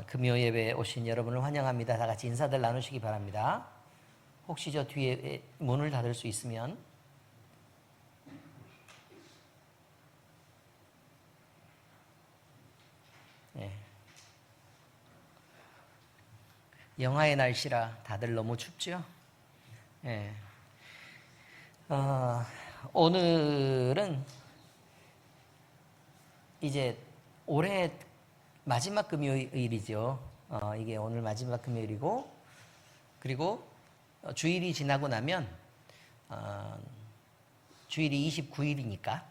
금요 예배에 오신 여러분을 환영합니다. 다 같이 인사들 나누시기 바랍니다. 혹시 저 뒤에 문을 닫을 수 있으면 영하의 날씨라 다들 너무 춥죠? 오늘은 이제 올해 마지막 금요일이죠. 이게 오늘 마지막 금요일이고, 그리고 주일이 지나고 나면 주일이 29일이니까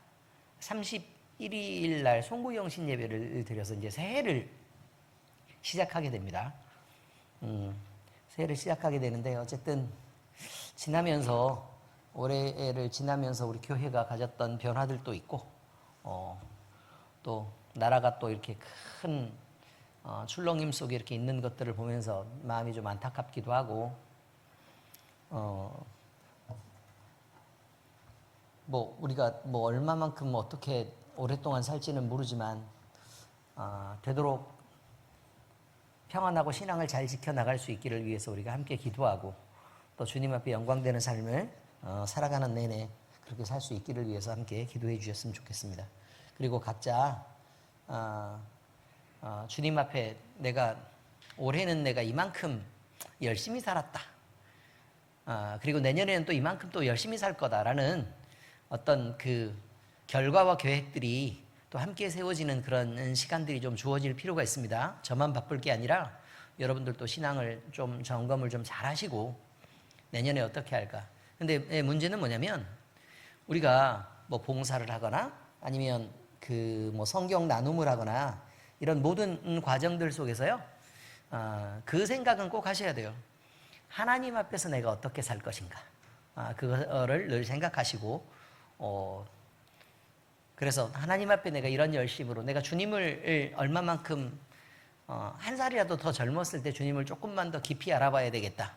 31일 날 송구영신 예배를 드려서 이제 새해를 시작하게 됩니다. 새해를 시작하게 되는데, 어쨌든 지나면서 올해를 지나면서 우리 교회가 가졌던 변화들도 있고, 또 나라가 또 이렇게 큰 출렁임 속에 이렇게 있는 것들을 보면서 마음이 좀 안타깝기도 하고, 우리가 얼마만큼 어떻게 오랫동안 살지는 모르지만 되도록 평안하고 신앙을 잘 지켜나갈 수 있기를 위해서 우리가 함께 기도하고, 또 주님 앞에 영광되는 삶을 살아가는 내내 그렇게 살 수 있기를 위해서 함께 기도해 주셨으면 좋겠습니다. 그리고 각자 주님 앞에 올해는 내가 이만큼 열심히 살았다, 그리고 내년에는 또 이만큼 또 열심히 살 거다라는 어떤 그 결과와 계획들이 또 함께 세워지는 그런 시간들이 좀 주어질 필요가 있습니다. 저만 바쁠 게 아니라 여러분들도 신앙을 좀 점검을 좀 잘 하시고 내년에 어떻게 할까. 근데 문제는 뭐냐면, 우리가 봉사를 하거나 아니면 성경 나눔을 하거나 이런 모든 과정들 속에서요, 그 생각은 꼭 하셔야 돼요. 하나님 앞에서 내가 어떻게 살 것인가, 그거를 늘 생각하시고, 그래서 하나님 앞에 내가 이런 열심으로 내가 주님을 얼마만큼 한 살이라도 더 젊었을 때 주님을 조금만 더 깊이 알아봐야 되겠다,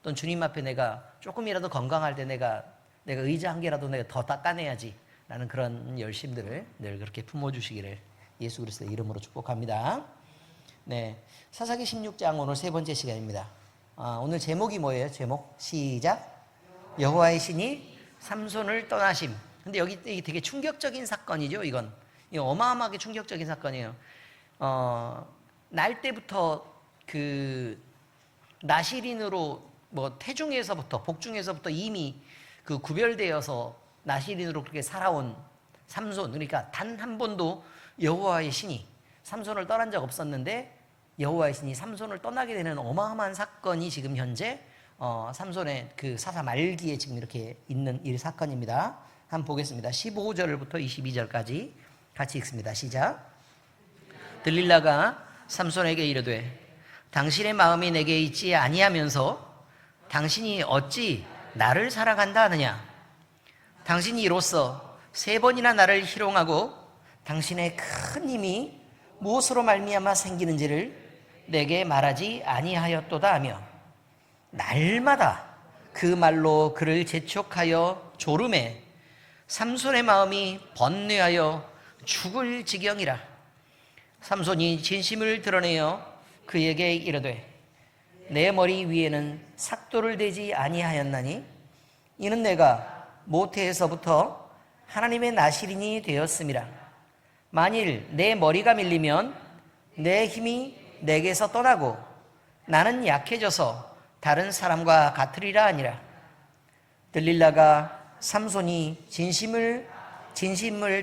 또는 주님 앞에 내가 조금이라도 건강할 때 내가 의자 한 개라도 내가 더 닦아내야지 라는 그런 열심들을 늘 그렇게 품어주시기를 예수 그리스도의 이름으로 축복합니다. 사사기 16장 오늘 세 번째 시간입니다. 오늘 제목이 뭐예요? 제목 시작. 여호와의 신이 삼손을 떠나심. 근데 이게 되게 충격적인 사건이죠. 이건 어마어마하게 충격적인 사건이에요. 날 때부터 나시린으로 태중에서부터 복중에서부터 이미 구별되어서 나시린으로 그렇게 살아온 삼손, 그러니까 단 한 번도 여호와의 신이 삼손을 떠난 적 없었는데 여호와의 신이 삼손을 떠나게 되는 어마어마한 사건이 지금 현재 삼손의 사사 말기에 지금 이렇게 있는 이 사건입니다. 한번 보겠습니다. 15절부터 22절까지 같이 읽습니다. 시작. 들릴라가 삼손에게 이르되 당신의 마음이 내게 있지 아니하면서 당신이 어찌 나를 사랑한다 하느냐. 당신이 이로써 3번이나 나를 희롱하고 당신의 큰 힘이 무엇으로 말미암아 생기는지를 내게 말하지 아니하였도다 하며 날마다 그 말로 그를 재촉하여 조름해 삼손의 마음이 번뇌하여 죽을 지경이라. 삼손이 진심을 드러내어 그에게 이르되 내 머리 위에는 삭도를 대지 아니하였나니 이는 내가 모태에서부터 하나님의 나시린이 되었음이라. 만일 내 머리가 밀리면 내 힘이 내게서 떠나고 나는 약해져서 다른 사람과 같으리라 하니라. 들릴라가 삼손이 진심을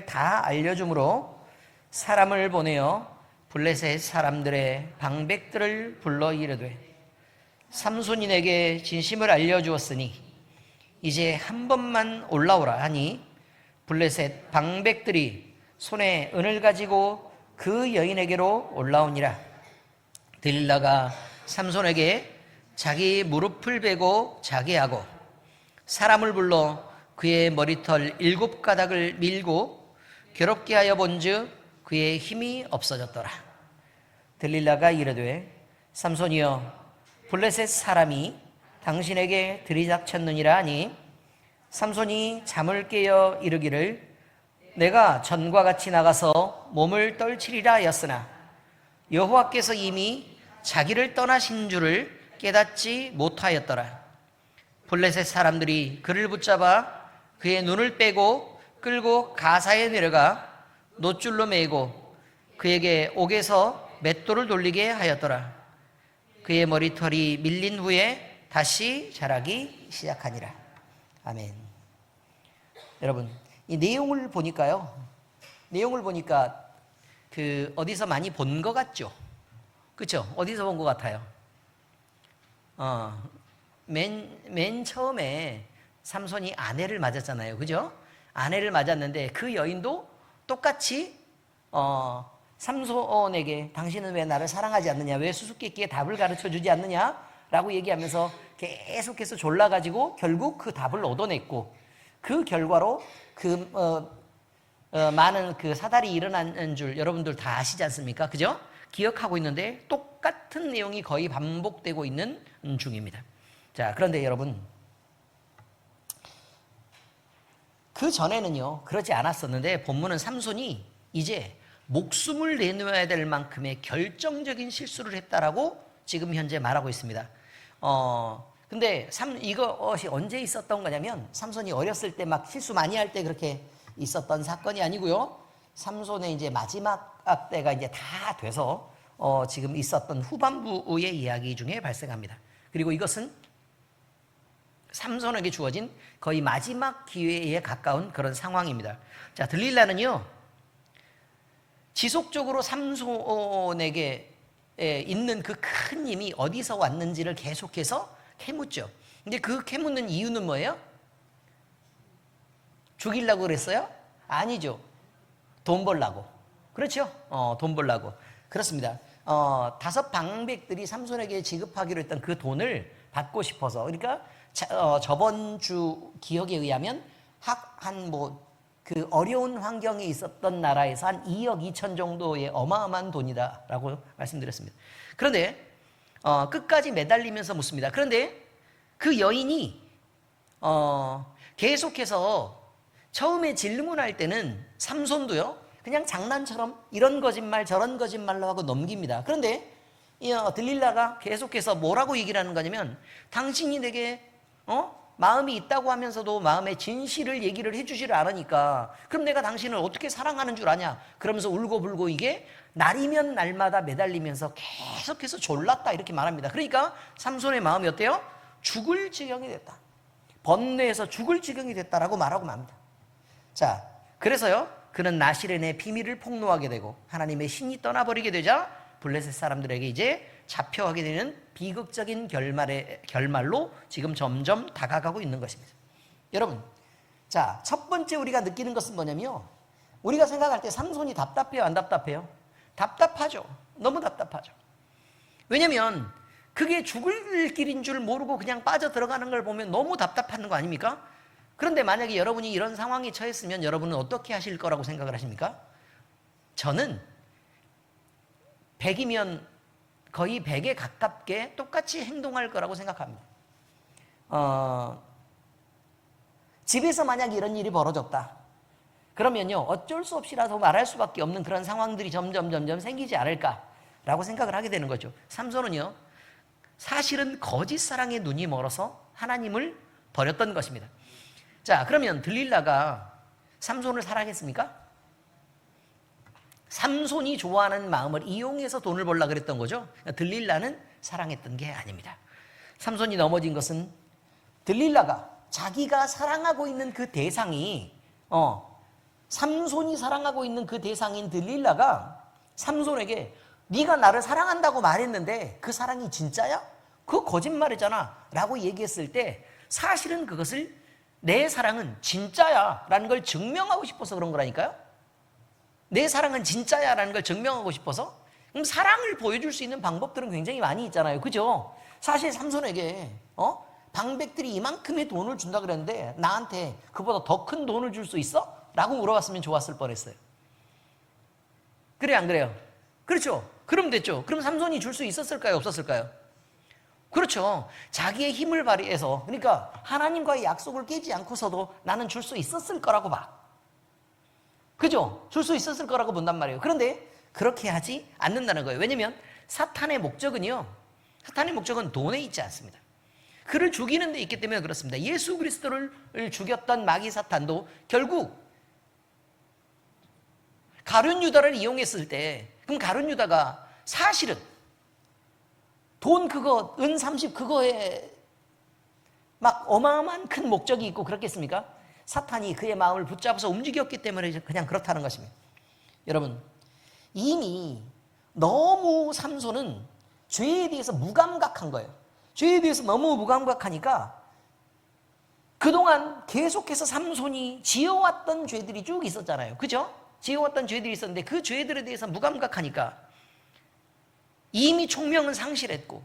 다 알려주므로 사람을 보내어 블레셋 사람들의 방백들을 불러 이르되 삼손이 내게 진심을 알려주었으니 이제 한 번만 올라오라 하니 블레셋 방백들이 손에 은을 가지고 그 여인에게로 올라오니라. 들릴라가 삼손에게 자기 무릎을 베고 자게 하고 사람을 불러 그의 머리털 7가닥을 밀고 괴롭게 하여 본즉 그의 힘이 없어졌더라. 들릴라가 이르되 삼손이여 블레셋 사람이 당신에게 들이닥쳤느니라 하니 삼손이 잠을 깨어 이르기를 내가 전과 같이 나가서 몸을 떨치리라 하였으나 여호와께서 이미 자기를 떠나신 줄을 깨닫지 못하였더라. 블레셋 사람들이 그를 붙잡아 그의 눈을 빼고 끌고 가사에 내려가 놋줄로 매고 그에게 옥에서 맷돌을 돌리게 하였더라. 그의 머리털이 밀린 후에 다시 자라기 시작하니라. 아멘. 여러분, 이 내용을 보니까 그 어디서 많이 본 것 같죠? 그렇죠? 어디서 본 것 같아요? 맨 처음에 삼손이 아내를 맞았잖아요. 그죠? 아내를 맞았는데 그 여인도 똑같이 삼손에게 당신은 왜 나를 사랑하지 않느냐? 왜 수수께끼에 답을 가르쳐 주지 않느냐? 라고 얘기하면서 계속해서 졸라가지고 결국 그 답을 얻어냈고 그 결과로 많은 그 사달이 일어난 줄 여러분들 다 아시지 않습니까? 그죠? 기억하고 있는데 똑같은 내용이 거의 반복되고 있는 중입니다. 자, 그런데 여러분, 그 전에는요 그러지 않았었는데 본문은 삼손이 이제 목숨을 내놓아야 될 만큼의 결정적인 실수를 했다라고 지금 현재 말하고 있습니다. 근데 이것이 언제 있었던 거냐면 삼손이 어렸을 때 막 실수 많이 할 때 그렇게 있었던 사건이 아니고요. 삼손의 이제 마지막 때가 이제 다 돼서 지금 있었던 후반부의 이야기 중에 발생합니다. 그리고 이것은 삼손에게 주어진 거의 마지막 기회에 가까운 그런 상황입니다. 자, 들릴라는요 지속적으로 삼손에게 있는 그 큰 힘이 어디서 왔는지를 계속해서 캐묻죠. 근데 그 캐묻는 이유는 뭐예요? 죽이려고 그랬어요? 아니죠. 돈 벌라고. 그렇죠? 돈 벌라고. 그렇습니다. 5 방백들이 삼손에게 지급하기로 했던 그 돈을 받고 싶어서. 그러니까 저번 주 기억에 의하면 그 어려운 환경에 있었던 나라에서 한 2억 2천 정도의 어마어마한 돈이다라고 말씀드렸습니다. 그런데 끝까지 매달리면서 묻습니다. 그런데 그 여인이 계속해서 처음에 질문할 때는 삼손도요 그냥 장난처럼 이런 거짓말 저런 거짓말로 하고 넘깁니다. 그런데 들릴라가 계속해서 뭐라고 얘기를 하는 거냐면 당신이 내게 마음이 있다고 하면서도 마음의 진실을 얘기를 해주지를 않으니까 그럼 내가 당신을 어떻게 사랑하는 줄 아냐? 그러면서 울고불고 이게 날이면 날마다 매달리면서 계속해서 졸랐다 이렇게 말합니다. 그러니까 삼손의 마음이 어때요? 죽을 지경이 됐다. 번뇌에서 죽을 지경이 됐다라고 말하고 맙니다. 자, 그래서요 그는 나실엔의 비밀을 폭로하게 되고 하나님의 신이 떠나버리게 되자 블레셋 사람들에게 이제 잡혀가게 되는 비극적인 결말로 지금 점점 다가가고 있는 것입니다. 여러분, 자, 첫 번째 우리가 느끼는 것은 뭐냐면요 우리가 생각할 때 삼손이 답답해요 안 답답해요? 답답하죠. 너무 답답하죠. 왜냐면 그게 죽을 길인 줄 모르고 그냥 빠져 들어가는 걸 보면 너무 답답한 거 아닙니까? 그런데 만약에 여러분이 이런 상황에 처했으면 여러분은 어떻게 하실 거라고 생각을 하십니까? 저는 100이면 거의 100에 가깝게 똑같이 행동할 거라고 생각합니다. 집에서 만약 이런 일이 벌어졌다. 그러면요 어쩔 수 없이라도 말할 수밖에 없는 그런 상황들이 점점 생기지 않을까라고 생각을 하게 되는 거죠. 삼손은요 사실은 거짓 사랑에 눈이 멀어서 하나님을 버렸던 것입니다. 자, 그러면 들릴라가 삼손을 사랑했습니까? 삼손이 좋아하는 마음을 이용해서 돈을 벌려고 그랬던 거죠. 들릴라는 사랑했던 게 아닙니다. 삼손이 넘어진 것은 들릴라가 자기가 사랑하고 있는 그 대상이 삼손이 사랑하고 있는 그 대상인 들릴라가 삼손에게 네가 나를 사랑한다고 말했는데 그 사랑이 진짜야? 그거 거짓말이잖아 라고 얘기했을 때 사실은 그것을 내 사랑은 진짜야 라는 걸 증명하고 싶어서 그런 거라니까요. 내 사랑은 진짜야 라는 걸 증명하고 싶어서. 그럼 사랑을 보여줄 수 있는 방법들은 굉장히 많이 있잖아요. 그죠? 사실 삼손에게 방백들이 이만큼의 돈을 준다 그랬는데 나한테 그보다 더 큰 돈을 줄 수 있어? 라고 물어봤으면 좋았을 뻔했어요. 그래 안 그래요? 그렇죠. 그럼 됐죠. 그럼 삼손이 줄 수 있었을까요? 없었을까요? 그렇죠. 자기의 힘을 발휘해서 그러니까 하나님과의 약속을 깨지 않고서도 나는 줄 수 있었을 거라고 봐. 그죠? 줄 수 있었을 거라고 본단 말이에요. 그런데 그렇게 하지 않는다는 거예요. 왜냐하면 사탄의 목적은 돈에 있지 않습니다. 그를 죽이는 데 있기 때문에 그렇습니다. 예수 그리스도를 죽였던 마귀 사탄도 결국 가룟 유다를 이용했을 때, 그럼 가룟 유다가 사실은 돈 그거 은 30 그거에 막 어마어마한 큰 목적이 있고 그렇겠습니까? 사탄이 그의 마음을 붙잡아서 움직였기 때문에 그냥 그렇다는 것입니다. 여러분, 이미 너무 삼손은 죄에 대해서 무감각한 거예요. 죄에 대해서 너무 무감각하니까 그동안 계속해서 삼손이 지어왔던 죄들이 쭉 있었잖아요. 그죠? 지어왔던 죄들이 있었는데 그 죄들에 대해서 무감각하니까 이미 총명은 상실했고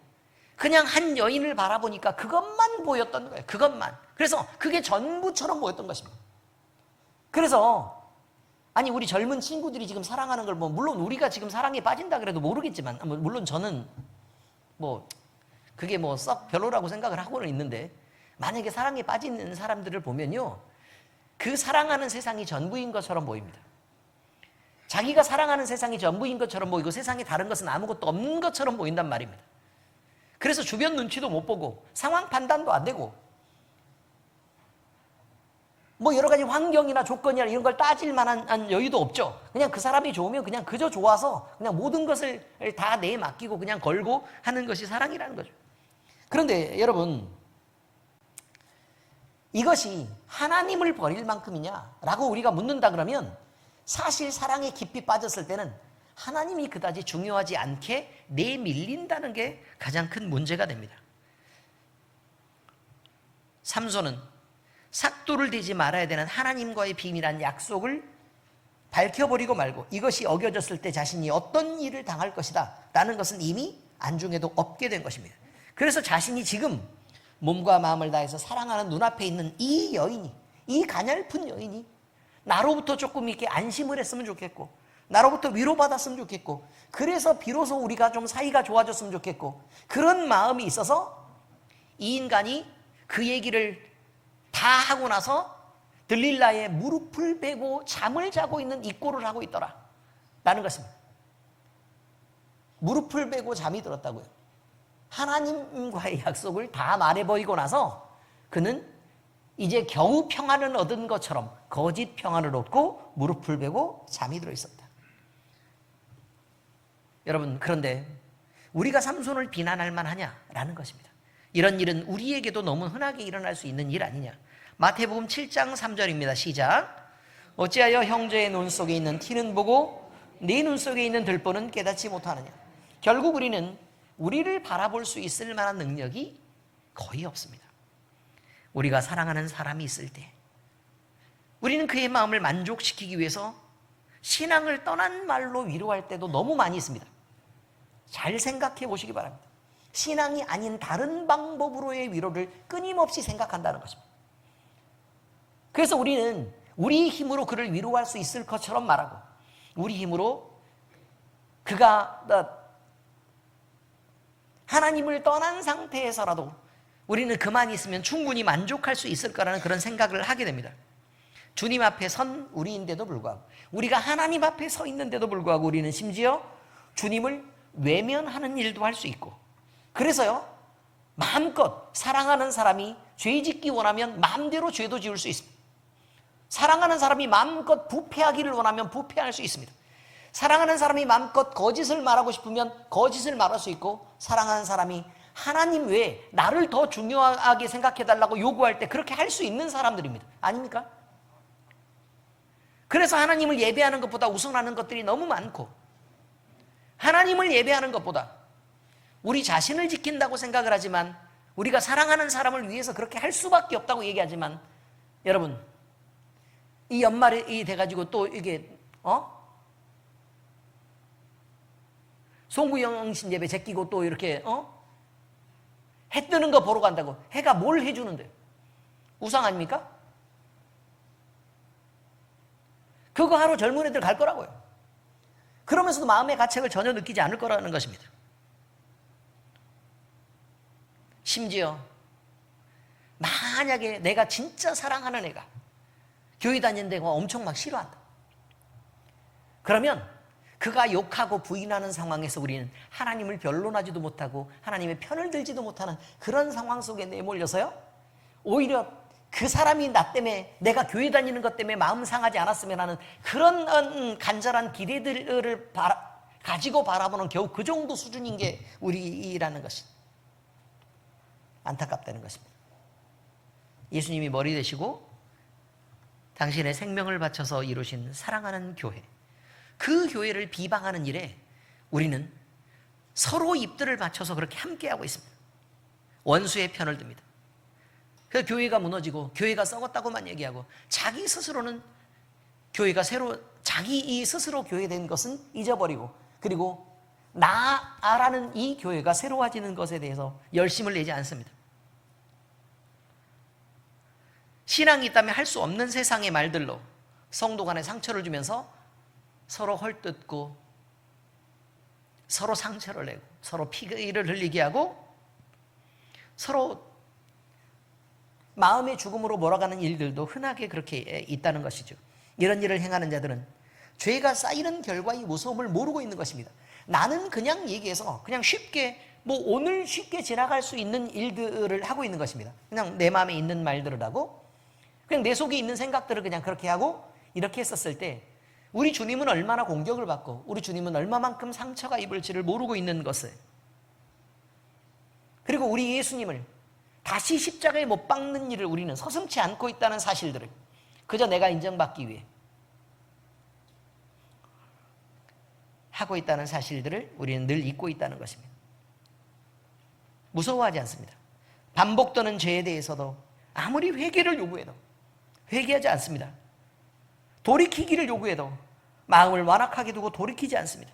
그냥 한 여인을 바라보니까 그것만 보였던 거예요. 그것만. 그래서 그게 전부처럼 보였던 것입니다. 그래서 아니 우리 젊은 친구들이 지금 사랑하는 걸 물론 우리가 지금 사랑에 빠진다 그래도 모르겠지만 물론 저는 그게 썩 별로라고 생각을 하고는 있는데 만약에 사랑에 빠지는 사람들을 보면요 그 사랑하는 세상이 전부인 것처럼 보입니다. 자기가 사랑하는 세상이 전부인 것처럼 보이고 세상에 다른 것은 아무것도 없는 것처럼 보인단 말입니다. 그래서 주변 눈치도 못 보고 상황 판단도 안 되고 여러 가지 환경이나 조건이나 이런 걸 따질 만한 여유도 없죠. 그냥 그 사람이 좋으면 그냥 그저 좋아서 그냥 모든 것을 다 내에 맡기고 그냥 걸고 하는 것이 사랑이라는 거죠. 그런데 여러분, 이것이 하나님을 버릴 만큼이냐라고 우리가 묻는다 그러면 사실 사랑에 깊이 빠졌을 때는 하나님이 그다지 중요하지 않게 내밀린다는 게 가장 큰 문제가 됩니다. 삼손은 삭도를 대지 말아야 되는 하나님과의 비밀한 약속을 밝혀버리고 말고 이것이 어겨졌을 때 자신이 어떤 일을 당할 것이다 라는 것은 이미 안중에도 없게 된 것입니다. 그래서 자신이 지금 몸과 마음을 다해서 사랑하는 눈앞에 있는 이 여인이, 이 가냘픈 여인이 나로부터 조금 이렇게 안심을 했으면 좋겠고 나로부터 위로받았으면 좋겠고 그래서 비로소 우리가 좀 사이가 좋아졌으면 좋겠고 그런 마음이 있어서 이 인간이 그 얘기를 다 하고 나서 들릴라의 무릎을 베고 잠을 자고 있는 이 꼴을 하고 있더라 라는 것입니다. 무릎을 베고 잠이 들었다고요. 하나님과의 약속을 다 말해버리고 나서 그는 이제 겨우 평안을 얻은 것처럼 거짓 평안을 얻고 무릎을 베고 잠이 들어 있었다. 여러분, 그런데 우리가 삼손을 비난할 만하냐라는 것입니다. 이런 일은 우리에게도 너무 흔하게 일어날 수 있는 일 아니냐. 마태복음 7장 3절입니다. 시작. 어찌하여 형제의 눈 속에 있는 티는 보고 네 눈 속에 있는 들보는 깨닫지 못하느냐. 결국 우리는 우리를 바라볼 수 있을 만한 능력이 거의 없습니다. 우리가 사랑하는 사람이 있을 때 우리는 그의 마음을 만족시키기 위해서 신앙을 떠난 말로 위로할 때도 너무 많이 있습니다. 잘 생각해 보시기 바랍니다. 신앙이 아닌 다른 방법으로의 위로를 끊임없이 생각한다는 것입니다. 그래서 우리는 우리 힘으로 그를 위로할 수 있을 것처럼 말하고 우리 힘으로 그가 하나님을 떠난 상태에서라도 우리는 그만 있으면 충분히 만족할 수 있을 거라는 그런 생각을 하게 됩니다. 주님 앞에 선 우리인데도 불구하고 우리가 하나님 앞에 서 있는데도 불구하고 우리는 심지어 주님을 외면하는 일도 할 수 있고 그래서요 마음껏 사랑하는 사람이 죄 짓기 원하면 마음대로 죄도 지을 수 있습니다. 사랑하는 사람이 마음껏 부패하기를 원하면 부패할 수 있습니다. 사랑하는 사람이 마음껏 거짓을 말하고 싶으면 거짓을 말할 수 있고 사랑하는 사람이 하나님 외에 나를 더 중요하게 생각해달라고 요구할 때 그렇게 할 수 있는 사람들입니다. 아닙니까? 그래서 하나님을 예배하는 것보다 우선하는 것들이 너무 많고 하나님을 예배하는 것보다 우리 자신을 지킨다고 생각을 하지만 우리가 사랑하는 사람을 위해서 그렇게 할 수밖에 없다고 얘기하지만 여러분 이 연말이 돼가지고 또 이게 송구영신 예배 제끼고 또 이렇게 해 뜨는 거 보러 간다고 해가 뭘 해주는데 우상 아닙니까? 그거 하러 젊은 애들 갈 거라고요. 그러면서도 마음의 가책을 전혀 느끼지 않을 거라는 것입니다. 심지어 만약에 내가 진짜 사랑하는 애가 교회 다니는 데가 엄청 막 싫어한다. 그러면 그가 욕하고 부인하는 상황에서 우리는 하나님을 변론하지도 못하고 하나님의 편을 들지도 못하는 그런 상황 속에 내몰려서요, 오히려 그 사람이 나 때문에, 내가 교회 다니는 것 때문에 마음 상하지 않았으면 하는 그런 간절한 기대들을 가지고 바라보는 겨우 그 정도 수준인 게 우리라는 것이 안타깝다는 것입니다. 예수님이 머리 되시고 당신의 생명을 바쳐서 이루신 사랑하는 교회, 그 교회를 비방하는 일에 우리는 서로 입들을 맞춰서 그렇게 함께하고 있습니다. 원수의 편을 듭니다. 그 교회가 무너지고 교회가 썩었다고만 얘기하고 자기 스스로는 자기 스스로 교회된 것은 잊어버리고, 그리고 나라는 이 교회가 새로워지는 것에 대해서 열심을 내지 않습니다. 신앙이 있다면 할 수 없는 세상의 말들로 성도 간에 상처를 주면서 서로 헐뜯고 서로 상처를 내고 서로 피를 흘리게 하고 서로 마음의 죽음으로 몰아가는 일들도 흔하게 그렇게 있다는 것이죠. 이런 일을 행하는 자들은 죄가 쌓이는 결과의 무서움을 모르고 있는 것입니다. 나는 그냥 얘기해서 그냥 쉽게 오늘 쉽게 지나갈 수 있는 일들을 하고 있는 것입니다. 그냥 내 마음에 있는 말들을 하고 그냥 내 속에 있는 생각들을 그냥 그렇게 하고, 이렇게 했었을 때 우리 주님은 얼마나 공격을 받고 우리 주님은 얼마만큼 상처가 입을지를 모르고 있는 것을, 그리고 우리 예수님을 다시 십자가에 못 박는 일을 우리는 서슴지 않고 있다는 사실들을 그저 내가 인정받기 위해 하고 있다는 사실들을 우리는 늘 잊고 있다는 것입니다. 무서워하지 않습니다. 반복되는 죄에 대해서도 아무리 회개를 요구해도 회개하지 않습니다. 돌이키기를 요구해도 마음을 완악하게 두고 돌이키지 않습니다.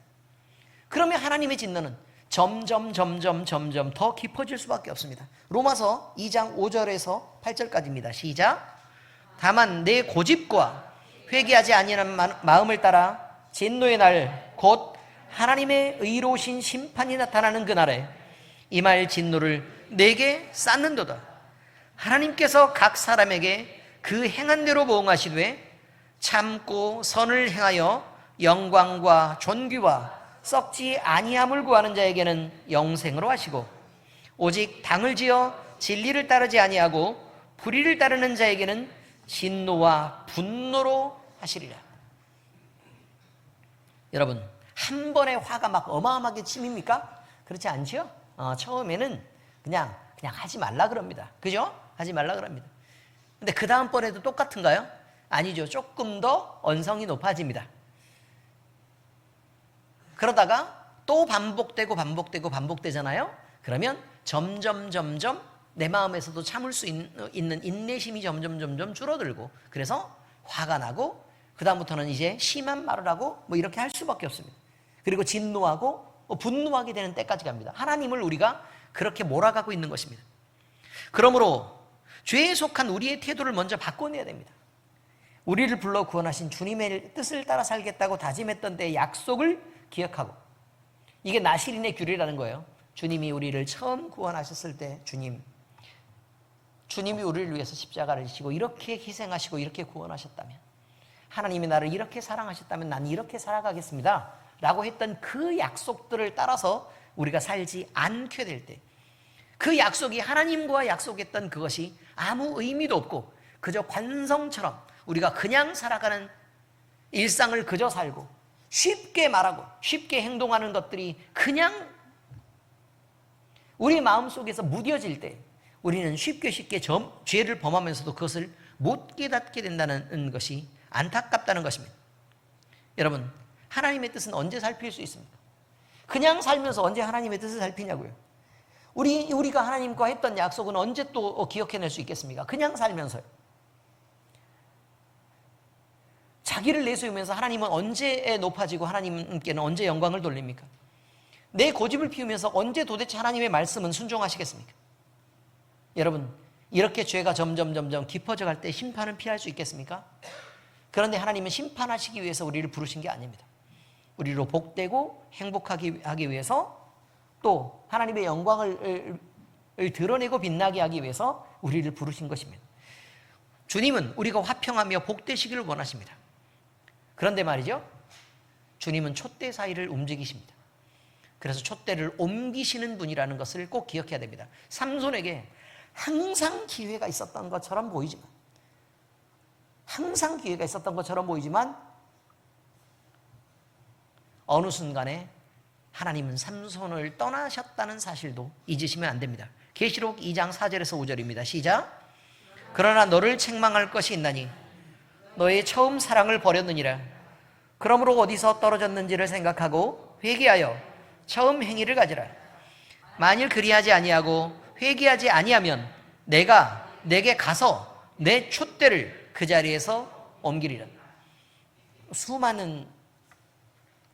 그러면 하나님의 진노는 점점 더 깊어질 수밖에 없습니다. 로마서 2장 5절에서 8절까지입니다. 시작. 다만 내 고집과 회개하지 아니하는 마음을 따라 진노의 날 곧 하나님의 의로우신 심판이 나타나는 그날에 임할 진노를 내게 쌓는도다. 하나님께서 각 사람에게 그 행한 대로 보응하시되 참고 선을 행하여 영광과 존귀와 썩지 아니함을 구하는 자에게는 영생으로 하시고, 오직 당을 지어 진리를 따르지 아니하고 불의를 따르는 자에게는 진노와 분노로 하시리라. 여러분, 한 번에 화가 막 어마어마하게 치밉니까? 그렇지 않죠? 처음에는 그냥 하지 말라 그럽니다. 그죠? 하지 말라 그럽니다. 근데 그 다음번에도 똑같은가요? 아니죠. 조금 더 언성이 높아집니다. 그러다가 또 반복되잖아요. 그러면 점점 내 마음에서도 참을 수 있는 인내심이 점점 줄어들고, 그래서 화가 나고 그 다음부터는 이제 심한 말을 하고 이렇게 할 수밖에 없습니다. 그리고 진노하고 분노하게 되는 때까지 갑니다. 하나님을 우리가 그렇게 몰아가고 있는 것입니다. 그러므로 죄에 속한 우리의 태도를 먼저 바꿔내야 됩니다. 우리를 불러 구원하신 주님의 뜻을 따라 살겠다고 다짐했던 때의 약속을 기억하고, 이게 나실인의 규례라는 거예요. 주님이 우리를 처음 구원하셨을 때 주님이 우리를 위해서 십자가를 지시고 이렇게 희생하시고 이렇게 구원하셨다면, 하나님이 나를 이렇게 사랑하셨다면 난 이렇게 살아가겠습니다 라고 했던 그 약속들을 따라서 우리가 살지 않게 될 때, 그 약속이 하나님과 약속했던 그것이 아무 의미도 없고 그저 관성처럼 우리가 그냥 살아가는 일상을 그저 살고 쉽게 말하고 쉽게 행동하는 것들이 그냥 우리 마음속에서 무뎌질 때, 우리는 쉽게 죄를 범하면서도 그것을 못 깨닫게 된다는 것이 안타깝다는 것입니다. 여러분, 하나님의 뜻은 언제 살필 수 있습니까? 그냥 살면서 언제 하나님의 뜻을 살피냐고요. 우리가 하나님과 했던 약속은 언제 또 기억해낼 수 있겠습니까? 그냥 살면서요. 자기를 내세우면서 하나님은 언제 높아지고 하나님께는 언제 영광을 돌립니까? 내 고집을 피우면서 언제 도대체 하나님의 말씀은 순종하시겠습니까? 여러분, 이렇게 죄가 점점 깊어져 갈 때 심판은 피할 수 있겠습니까? 그런데 하나님은 심판하시기 위해서 우리를 부르신 게 아닙니다. 우리로 복되고 행복하게 하기 위해서, 또 하나님의 영광을 드러내고 빛나게 하기 위해서 우리를 부르신 것입니다. 주님은 우리가 화평하며 복되시기를 원하십니다. 그런데 말이죠, 주님은 촛대 사이를 움직이십니다. 그래서 촛대를 옮기시는 분이라는 것을 꼭 기억해야 됩니다. 삼손에게 항상 기회가 있었던 것처럼 보이지만, 어느 순간에 하나님은 삼손을 떠나셨다는 사실도 잊으시면 안 됩니다. 계시록 2장 4절에서 5절입니다. 시작. 그러나 너를 책망할 것이 있나니 너의 처음 사랑을 버렸느니라. 그러므로 어디서 떨어졌는지를 생각하고 회개하여 처음 행위를 가지라. 만일 그리하지 아니하고 회개하지 아니하면 내가 내게 가서 내 촛대를 그 자리에서 옮기리라. 수많은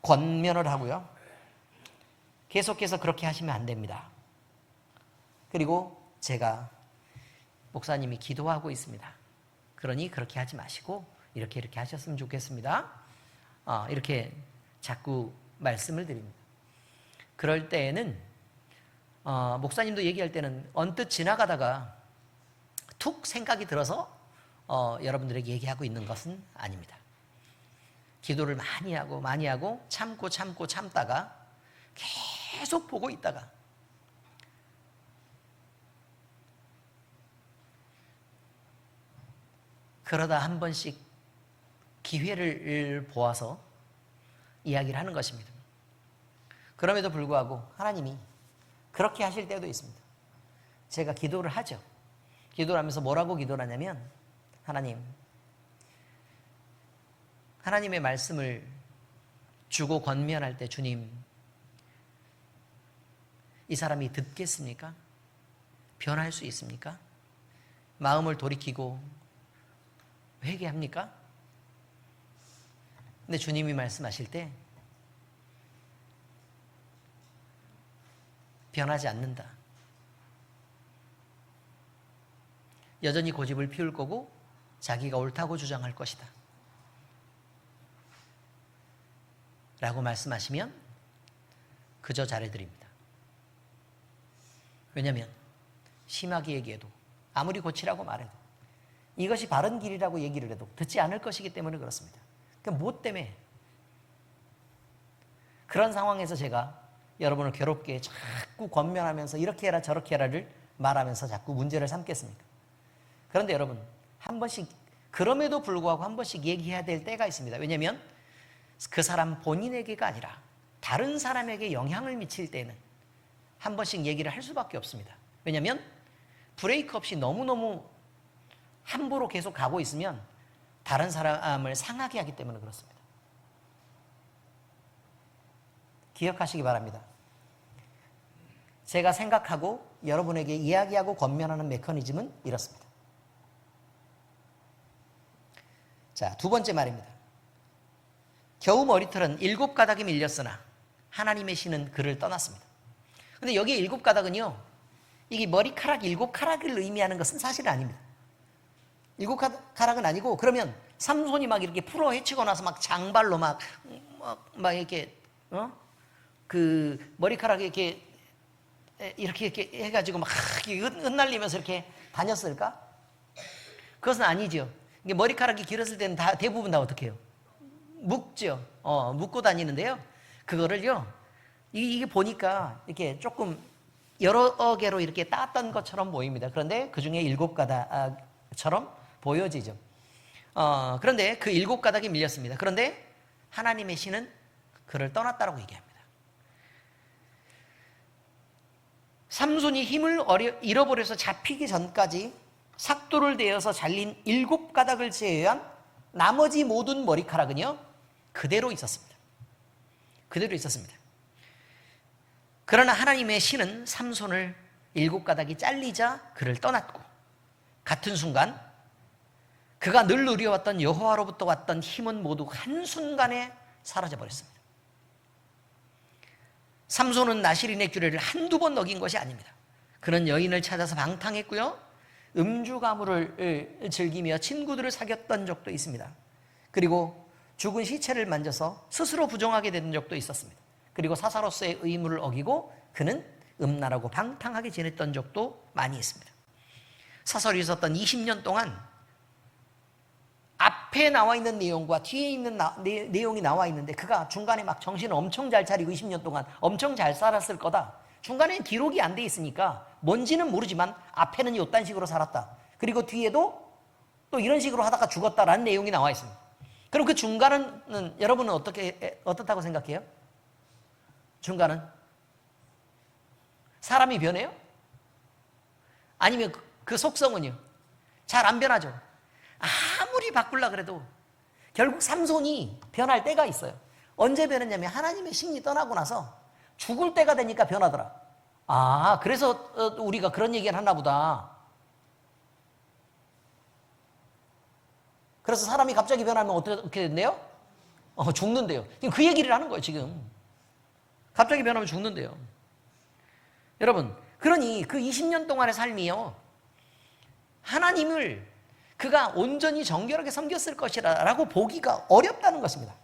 권면을 하고요. 계속해서 그렇게 하시면 안 됩니다. 그리고 제가 목사님이 기도하고 있습니다. 그러니 그렇게 하지 마시고 이렇게 하셨으면 좋겠습니다. 이렇게 자꾸 말씀을 드립니다. 그럴 때에는 목사님도 얘기할 때는 언뜻 지나가다가 툭 생각이 들어서 여러분들에게 얘기하고 있는 것은 아닙니다. 기도를 많이 하고 참다가 계속 보고 있다가 그러다 한 번씩 기회를 보아서 이야기를 하는 것입니다. 그럼에도 불구하고 하나님이 그렇게 하실 때도 있습니다. 제가 기도를 하죠. 기도를 하면서 뭐라고 기도를 하냐면, 하나님의 말씀을 주고 권면할 때 주님, 이 사람이 듣겠습니까? 변할 수 있습니까? 마음을 돌이키고 회개합니까? 근데 주님이 말씀하실 때 변하지 않는다. 여전히 고집을 피울 거고 자기가 옳다고 주장할 것이다. 라고 말씀하시면 그저 잘해드립니다. 왜냐하면 심하게 얘기해도 아무리 고치라고 말해도 이것이 바른 길이라고 얘기를 해도 듣지 않을 것이기 때문에 그렇습니다. 그러니까 뭐 때문에 그런 상황에서 제가 여러분을 괴롭게 자꾸 권면하면서 이렇게 해라 저렇게 해라를 말하면서 자꾸 문제를 삼겠습니까? 그런데 여러분, 한 번씩, 그럼에도 불구하고 한 번씩 얘기해야 될 때가 있습니다. 왜냐하면 그 사람 본인에게가 아니라 다른 사람에게 영향을 미칠 때는 한 번씩 얘기를 할 수밖에 없습니다. 왜냐하면 브레이크 없이 너무너무 함부로 계속 가고 있으면 다른 사람을 상하게 하기 때문에 그렇습니다. 기억하시기 바랍니다. 제가 생각하고 여러분에게 이야기하고 권면하는 메커니즘은 이렇습니다. 자, 두 번째 말입니다. 겨우 머리털은 7가닥이 밀렸으나 하나님의 신은 그를 떠났습니다. 근데 여기 7가닥은요, 이게 머리카락 7가락을 의미하는 것은 사실은 아닙니다. 7가락은 아니고, 그러면 삼손이 막 이렇게 풀어 헤치고 나서 막 장발로 막 이렇게, 그 머리카락이 이렇게 해가지고 막 흩날리면서 이렇게 다녔을까? 그것은 아니죠. 이게 머리카락이 길었을 때는 대부분 다 어떻게 해요? 묶죠. 묶고 다니는데요. 그거를요, 이게 보니까 이렇게 조금 여러 개로 이렇게 땄던 것처럼 보입니다. 그런데 그 중에 7가닥처럼 보여지죠. 그런데 그 7가닥이 밀렸습니다. 그런데 하나님의 신은 그를 떠났다라고 얘기합니다. 삼손이 힘을 잃어버려서 잡히기 전까지 삭도를 대어서 잘린 7가닥을 제외한 나머지 모든 머리카락은요, 그대로 있었습니다. 그러나 하나님의 신은 삼손을 7가닥이 잘리자 그를 떠났고, 같은 순간 그가 늘 누려왔던 여호와로부터 왔던 힘은 모두 한순간에 사라져버렸습니다. 삼손은 나실인의 규례를 한두 번 어긴 것이 아닙니다. 그는 여인을 찾아서 방탕했고요, 음주 가물을 즐기며 친구들을 사귀었던 적도 있습니다. 그리고 죽은 시체를 만져서 스스로 부정하게 된 적도 있었습니다. 그리고 사사로서의 의무를 어기고 그는 음란하고 방탕하게 지냈던 적도 많이 있습니다. 사설이 있었던 20년 동안 앞에 나와 있는 내용과 뒤에 있는 내용이 나와 있는데 그가 중간에 막 정신을 엄청 잘 차리고 20년 동안 엄청 잘 살았을 거다. 중간에 기록이 안 돼 있으니까 뭔지는 모르지만 앞에는 이딴 식으로 살았다. 그리고 뒤에도 또 이런 식으로 하다가 죽었다라는 내용이 나와 있습니다. 그럼 그 중간은 여러분은 어떻다고 생각해요? 중간은? 사람이 변해요? 아니면 그 속성은요? 잘 안 변하죠. 아무리 바꾸려 그래도 결국 삼손이 변할 때가 있어요. 언제 변했냐면 하나님의 신이 떠나고 나서 죽을 때가 되니까 변하더라. 아, 그래서 우리가 그런 얘기를 하나 보다. 그래서 사람이 갑자기 변하면 어떻게 된대요? 죽는데요. 지금 그 얘기를 하는 거예요, 지금. 갑자기 변하면 죽는데요. 여러분, 그러니 그 20년 동안의 삶이요. 하나님을 그가 온전히 정결하게 섬겼을 것이라고 보기가 어렵다는 것입니다.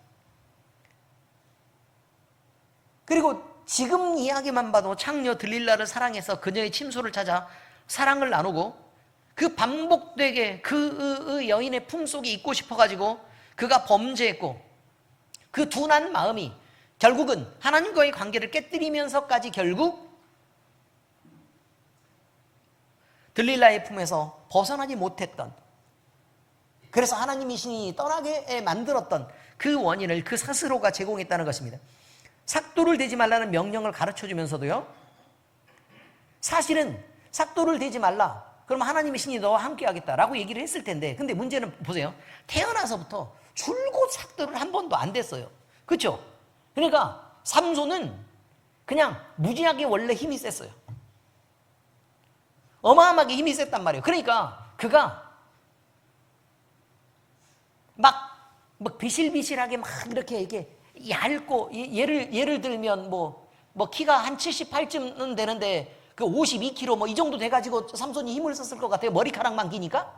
그리고 지금 이야기만 봐도 창녀 들릴라를 사랑해서 그녀의 침소를 찾아 사랑을 나누고 그 반복되게 그 여인의 품속에 있고 싶어가지고 그가 범죄했고 그 둔한 마음이 결국은 하나님과의 관계를 깨뜨리면서까지 결국 들릴라의 품에서 벗어나지 못했던, 그래서 하나님이 신이 떠나게 만들었던 그 원인을 그 스스로가 제공했다는 것입니다. 삭도를 대지 말라는 명령을 가르쳐주면서도요, 사실은 삭도를 대지 말라, 그러면 하나님의 신이 너와 함께 하겠다라고 얘기를 했을 텐데, 근데 문제는 보세요. 태어나서부터 줄곧 삭도를 한 번도 안 됐어요. 그렇죠? 그러니까 삼손은 그냥 무지하게 원래 힘이 셌어요. 어마어마하게 힘이 셌단 말이에요. 그러니까 그가 막 비실비실하게 막 이렇게 얇고, 예를 들면 뭐 키가 한 78쯤은 되는데 그 52kg 뭐 이 정도 돼가지고 삼손이 힘을 썼을 것 같아요. 머리카락만 기니까.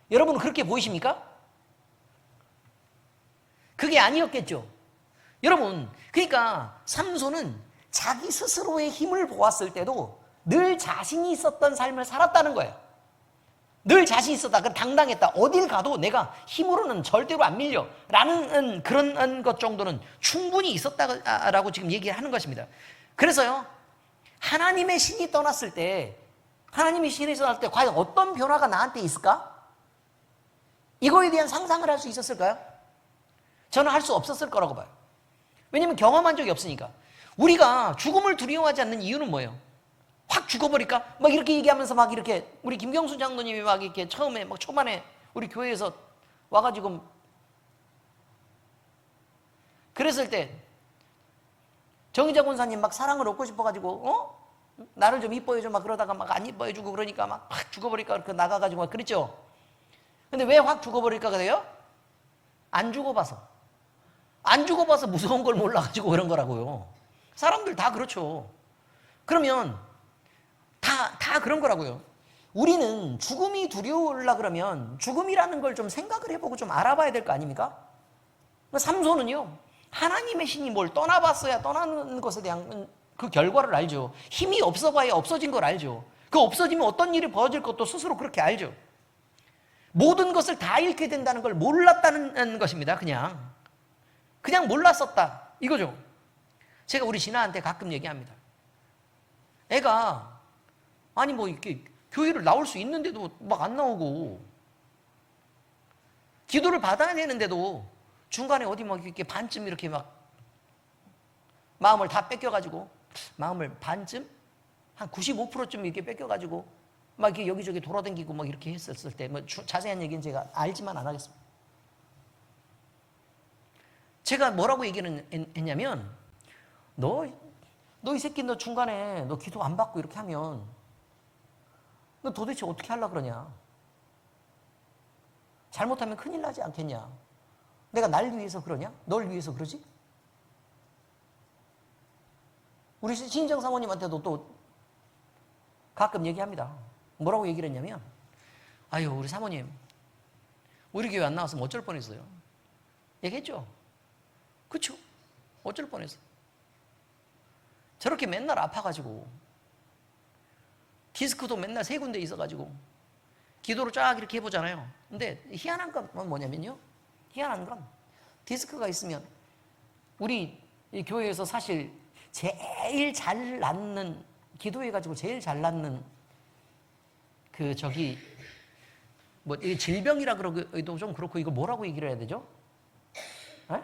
여러분은 그렇게 보이십니까? 그게 아니었겠죠. 여러분, 그러니까 삼손은 자기 스스로의 힘을 보았을 때도 늘 자신이 있었던 삶을 살았다는 거예요. 늘 자신 있었다. 당당했다. 어딜 가도 내가 힘으로는 절대로 안 밀려 라는 그런 것 정도는 충분히 있었다라고 지금 얘기를 하는 것입니다. 그래서요, 하나님의 신이 떠났을 때, 하나님의 신이 떠났을 때 과연 어떤 변화가 나한테 있을까? 이거에 대한 상상을 할 수 있었을까요? 저는 할 수 없었을 거라고 봐요. 왜냐하면 경험한 적이 없으니까. 우리가 죽음을 두려워하지 않는 이유는 뭐예요? 확 죽어버릴까? 막 이렇게 얘기하면서 막 이렇게, 우리 김경수 장로님이 막 이렇게 처음에 막 초반에 우리 교회에서 와가지고 그랬을 때 정의자 권사님 막 사랑을 얻고 싶어가지고 나를 좀 이뻐해줘 막 그러다가 막 안 이뻐해주고 그러니까 막 확 죽어버릴까 그렇게 나가가지고 막 그랬죠. 근데 왜 확 죽어버릴까가 돼요? 안 죽어봐서 무서운 걸 몰라가지고 그런 거라고요. 사람들 다 그렇죠. 그러면 다 그런 거라고요. 우리는 죽음이 두려우려 그러면 죽음이라는 걸 좀 생각을 해보고 좀 알아봐야 될 거 아닙니까? 삼손은요, 하나님의 신이 뭘 떠나봤어야 떠나는 것에 대한 그 결과를 알죠. 힘이 없어봐야 없어진 걸 알죠. 그 없어지면 어떤 일이 벌어질 것도 스스로 그렇게 알죠. 모든 것을 다 잃게 된다는 걸 몰랐다는 것입니다. 그냥 몰랐었다 이거죠. 제가 우리 진아한테 가끔 얘기합니다. 애가 아니 뭐 이렇게 교회를 나올 수 있는데도 막 안 나오고, 기도를 받아야 되는데도 중간에 어디 막 이렇게 반쯤 이렇게 막 마음을 다 뺏겨가지고, 마음을 반쯤? 한 95%쯤 이렇게 뺏겨가지고 막 이렇게 여기저기 돌아다니고 막 이렇게 했었을 때, 뭐 자세한 얘기는 제가 알지만 안 하겠습니다. 제가 뭐라고 얘기를 했냐면, 너 이 새끼 너 중간에 너 기도 안 받고 이렇게 하면 너 도대체 어떻게 하려고 그러냐? 잘못하면 큰일 나지 않겠냐? 내가 날 위해서 그러냐? 널 위해서 그러지? 우리 신정 사모님한테도 또 가끔 얘기합니다. 뭐라고 얘기를 했냐면, 아유 우리 사모님 우리 교회 안 나왔으면 어쩔 뻔했어요. 얘기했죠? 그쵸? 어쩔 뻔했어. 저렇게 맨날 아파가지고 디스크도 맨날 3군데 있어가지고 기도를 쫙 이렇게 해보잖아요. 근데 희한한 건 뭐냐면요. 희한한 건 디스크가 있으면 우리 이 교회에서 사실 제일 잘 낫는, 기도해가지고 제일 잘 낫는 뭐 질병이라 그러기도 좀 그렇고, 이거 뭐라고 얘기를 해야 되죠? 에?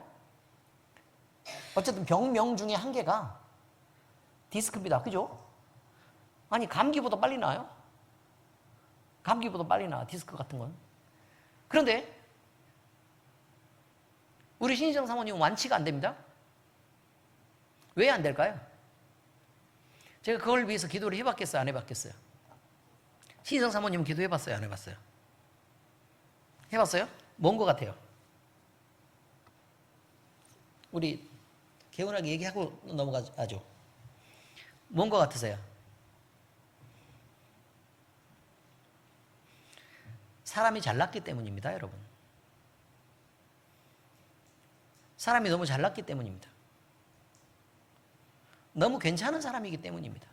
어쨌든 병명 중에 한 개가 디스크입니다. 그죠? 아니, 감기보다 빨리 나요. 감기보다 빨리 나, 디스크 같은 건. 그런데 우리 신희정 사모님은 완치가 안 됩니다. 왜 안 될까요? 제가 그걸 위해서 기도를 해봤겠어요? 안 해봤겠어요? 신희정 사모님은 기도해봤어요? 안 해봤어요? 해봤어요? 뭔 것 같아요? 우리 개운하게 얘기하고 넘어가죠. 뭔 것 같으세요? 사람이 잘났기 때문입니다, 여러분. 사람이 너무 잘났기 때문입니다. 너무 괜찮은 사람이기 때문입니다.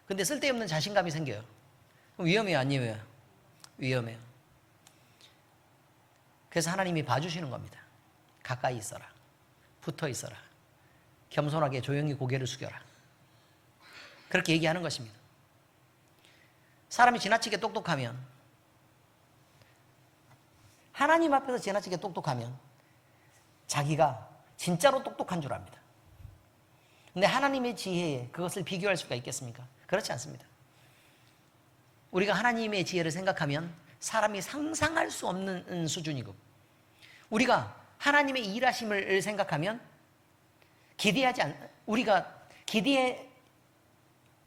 근데 쓸데없는 자신감이 생겨요. 위험해요, 안 위험해요? 위험해요. 그래서 하나님이 봐주시는 겁니다. 가까이 있어라. 붙어 있어라. 겸손하게 조용히 고개를 숙여라. 그렇게 얘기하는 것입니다. 사람이 지나치게 똑똑하면, 하나님 앞에서 지나치게 똑똑하면 자기가 진짜로 똑똑한 줄 압니다. 근데 하나님의 지혜에 그것을 비교할 수가 있겠습니까? 그렇지 않습니다. 우리가 하나님의 지혜를 생각하면 사람이 상상할 수 없는 수준이고, 우리가 하나님의 일하심을 생각하면 우리가 기대해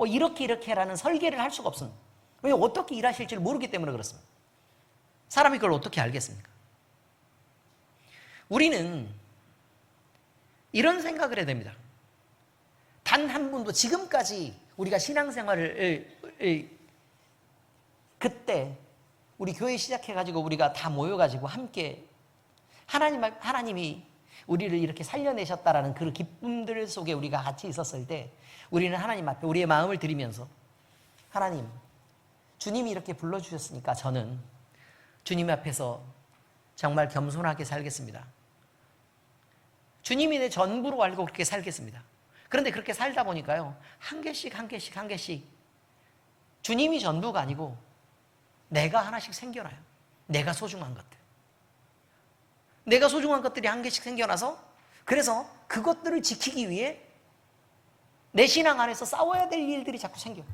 이렇게라는 설계를 할 수가 없습니다. 왜? 어떻게 일하실지를 모르기 때문에 그렇습니다. 사람이 그걸 어떻게 알겠습니까? 우리는 이런 생각을 해야 됩니다. 단 한 분도 지금까지 우리가 신앙생활을 그때 우리 교회 시작해가지고 우리가 다 모여가지고 함께 하나님이 우리를 이렇게 살려내셨다라는 그 기쁨들 속에 우리가 같이 있었을 때, 우리는 하나님 앞에 우리의 마음을 드리면서, 하나님, 주님이 이렇게 불러주셨으니까 저는 주님 앞에서 정말 겸손하게 살겠습니다. 주님이 내 전부로 알고 그렇게 살겠습니다. 그런데 그렇게 살다 보니까요, 한 개씩 주님이 전부가 아니고 내가 하나씩 생겨나요. 내가 소중한 것들이 한 개씩 생겨나서, 그래서 그것들을 지키기 위해 내 신앙 안에서 싸워야 될 일들이 자꾸 생겨요.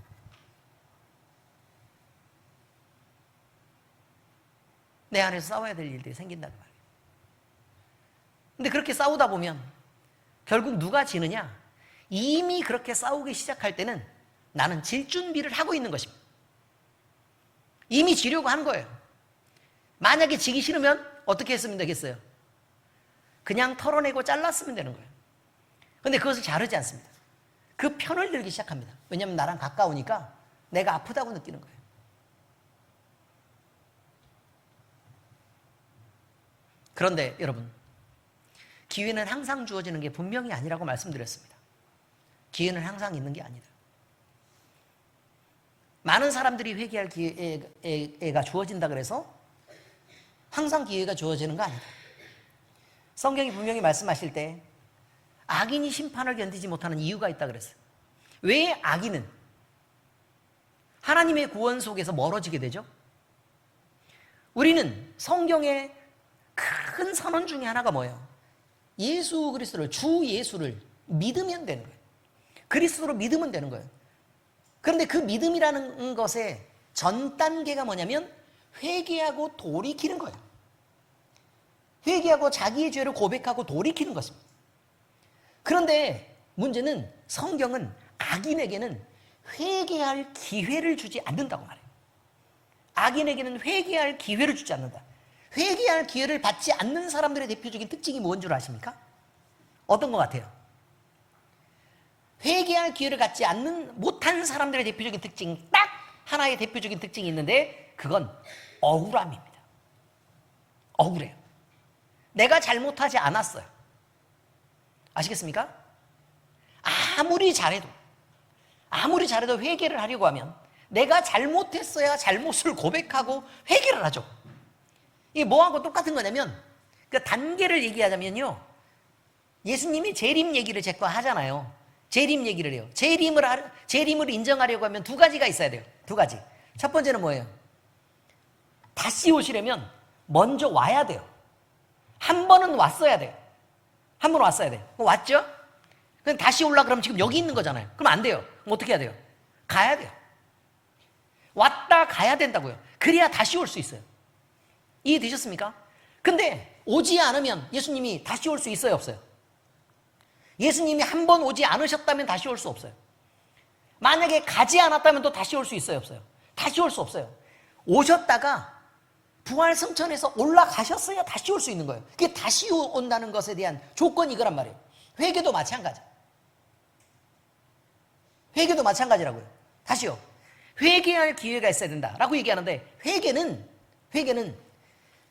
내 안에서 싸워야 될 일들이 생긴단 말이에요. 근데 그렇게 싸우다 보면 결국 누가 지느냐? 이미 그렇게 싸우기 시작할 때는 나는 질 준비를 하고 있는 것입니다. 이미 지려고 한 거예요. 만약에 지기 싫으면 어떻게 했으면 되겠어요? 그냥 털어내고 잘랐으면 되는 거예요. 근데 그것을 잘하지 않습니다. 그 편을 들기 시작합니다. 왜냐하면 나랑 가까우니까 내가 아프다고 느끼는 거예요. 그런데 여러분, 기회는 항상 주어지는 게 분명히 아니라고 말씀드렸습니다. 기회는 항상 있는 게 아니다. 많은 사람들이 회개할 기회가 주어진다 그래서 항상 기회가 주어지는 거 아니다. 성경이 분명히 말씀하실 때 악인이 심판을 견디지 못하는 이유가 있다 그랬어요. 왜 악인은 하나님의 구원 속에서 멀어지게 되죠? 우리는 성경의 큰 선언 중에 하나가 뭐예요? 예수 그리스도를, 주 예수를 믿으면 되는 거예요. 그리스도로 믿으면 되는 거예요. 그런데 그 믿음이라는 것의 전 단계가 뭐냐면 회개하고 돌이키는 거예요. 회개하고 자기의 죄를 고백하고 돌이키는 것입니다. 그런데 문제는 성경은 악인에게는 회개할 기회를 주지 않는다고 말해요. 악인에게는 회개할 기회를 주지 않는다. 회개할 기회를 받지 않는 사람들의 대표적인 특징이 뭔 줄 아십니까? 어떤 것 같아요? 회개할 기회를 갖지 못한 사람들의 대표적인 특징, 딱 하나의 대표적인 특징이 있는데 그건 억울함입니다. 억울해요. 내가 잘못하지 않았어요. 아시겠습니까? 아무리 잘해도 회개를 하려고 하면 내가 잘못했어야 잘못을 고백하고 회개를 하죠. 이게 뭐하고 똑같은 거냐면 그 단계를 얘기하자면요, 예수님이 재림 얘기를 제거 하잖아요. 재림 얘기를 해요. 재림을 인정하려고 하면 두 가지가 있어야 돼요. 두 가지. 첫 번째는 뭐예요? 다시 오시려면 먼저 와야 돼요. 한 번은 왔어야 돼요. 한 번 왔어야 돼요. 왔죠? 그럼 다시 올라 그러면 지금 여기 있는 거잖아요. 그럼 안 돼요. 그럼 어떻게 해야 돼요? 가야 돼요. 왔다 가야 된다고요. 그래야 다시 올 수 있어요. 이해되셨습니까? 근데 오지 않으면 예수님이 다시 올 수 있어요, 없어요? 예수님이 한 번 오지 않으셨다면 다시 올 수 없어요. 만약에 가지 않았다면 또 다시 올 수 있어요, 없어요? 다시 올 수 없어요. 오셨다가 부활승천에서 올라가셨어야 다시 올 수 있는 거예요. 그게 다시 온다는 것에 대한 조건이 이거란 말이에요. 회개도 마찬가지. 회개도 마찬가지라고요. 다시요. 회개할 기회가 있어야 된다라고 얘기하는데, 회개는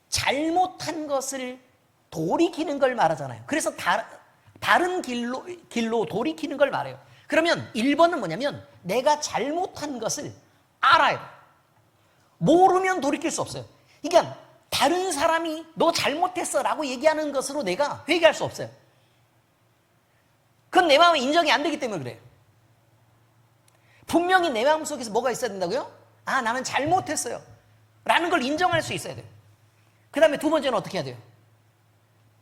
잘못한 것을 돌이키는 걸 말하잖아요. 그래서 다른 길로 돌이키는 걸 말해요. 그러면 1번은 뭐냐면 내가 잘못한 것을 알아요. 모르면 돌이킬 수 없어요. 그러니까 다른 사람이 너 잘못했어 라고 얘기하는 것으로 내가 회개할 수 없어요. 그건 내 마음에 인정이 안 되기 때문에 그래요. 분명히 내 마음속에서 뭐가 있어야 된다고요? 아, 나는 잘못했어요 라는 걸 인정할 수 있어야 돼요. 그 다음에 두 번째는 어떻게 해야 돼요?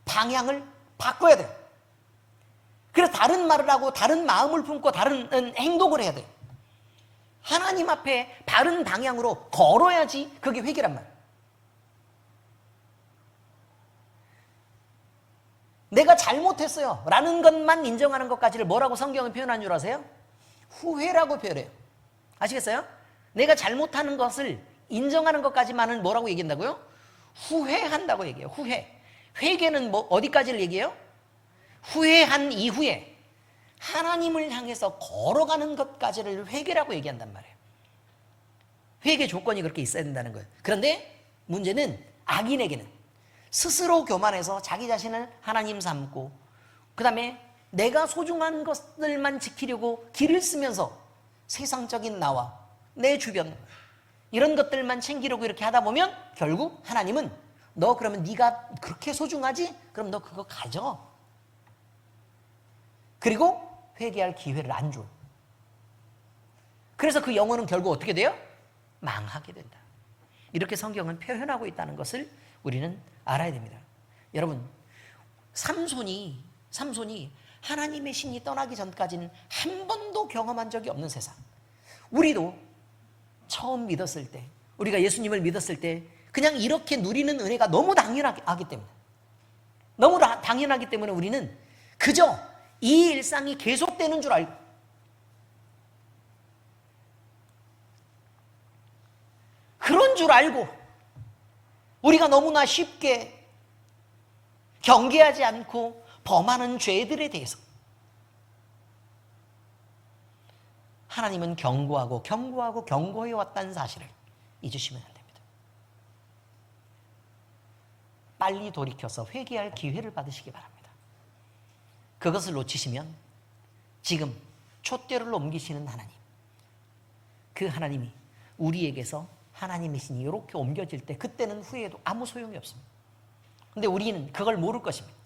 방향을 바꿔야 돼요. 그래서 다른 말을 하고 다른 마음을 품고 다른 행동을 해야 돼요. 하나님 앞에 바른 방향으로 걸어야지 그게 회개란 말이에요. 내가 잘못했어요 라는 것만 인정하는 것까지를 뭐라고 성경은 표현한 줄 아세요? 후회라고 표현해요. 아시겠어요? 내가 잘못하는 것을 인정하는 것까지만은 뭐라고 얘기한다고요? 후회한다고 얘기해요. 후회. 회개는 뭐 어디까지를 얘기해요? 후회한 이후에 하나님을 향해서 걸어가는 것까지를 회개라고 얘기한단 말이에요. 회개 조건이 그렇게 있어야 된다는 거예요. 그런데 문제는 악인에게는 스스로 교만해서 자기 자신을 하나님 삼고, 그 다음에 내가 소중한 것들만 지키려고 길을 쓰면서 세상적인 나와 내 주변 이런 것들만 챙기려고 이렇게 하다 보면 결국 하나님은 너 그러면 네가 그렇게 소중하지? 그럼 너 그거 가져. 그리고 회개할 기회를 안 줘요. 그래서 그 영혼은 결국 어떻게 돼요? 망하게 된다. 이렇게 성경은 표현하고 있다는 것을 우리는 알아야 됩니다. 여러분, 삼손이 하나님의 신이 떠나기 전까지는 한 번도 경험한 적이 없는 세상. 우리도 처음 믿었을 때, 우리가 예수님을 믿었을 때 그냥 이렇게 누리는 은혜가 너무 당연하기 때문에 우리는 그저 이 일상이 계속되는 줄 알고, 그런 줄 알고 우리가 너무나 쉽게 경계하지 않고 범하는 죄들에 대해서 하나님은 경고해 왔다는 사실을 잊으시면 안 됩니다. 빨리 돌이켜서 회개할 기회를 받으시기 바랍니다. 그것을 놓치시면 지금 촛대를 옮기시는 하나님, 그 하나님이 우리에게서 하나님의 신이 이렇게 옮겨질 때 그때는 후회해도 아무 소용이 없습니다. 근데 우리는 그걸 모를 것입니다.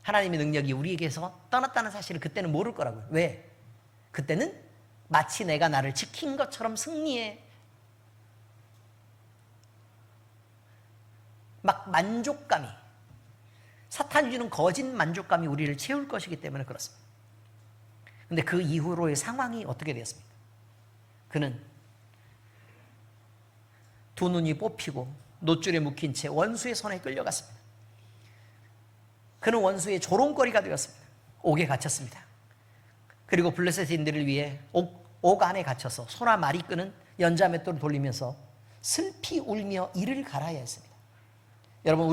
하나님의 능력이 우리에게서 떠났다는 사실을 그때는 모를 거라고요. 왜? 그때는 마치 내가 나를 지킨 것처럼 승리해 막 만족감이, 사탄이 주는 거짓 만족감이 우리를 채울 것이기 때문에 그렇습니다. 근데 그 이후로의 상황이 어떻게 되었습니까? 그는 두 눈이 뽑히고 놋줄에 묵힌 채 원수의 손에 끌려갔습니다. 그는 원수의 조롱거리가 되었습니다. 옥에 갇혔습니다. 그리고 블레셋인들을 위해 옥 안에 갇혀서 소나 말이 끄는 연자맷돌을 돌리면서 슬피 울며 이를 갈아야 했습니다. 여러분,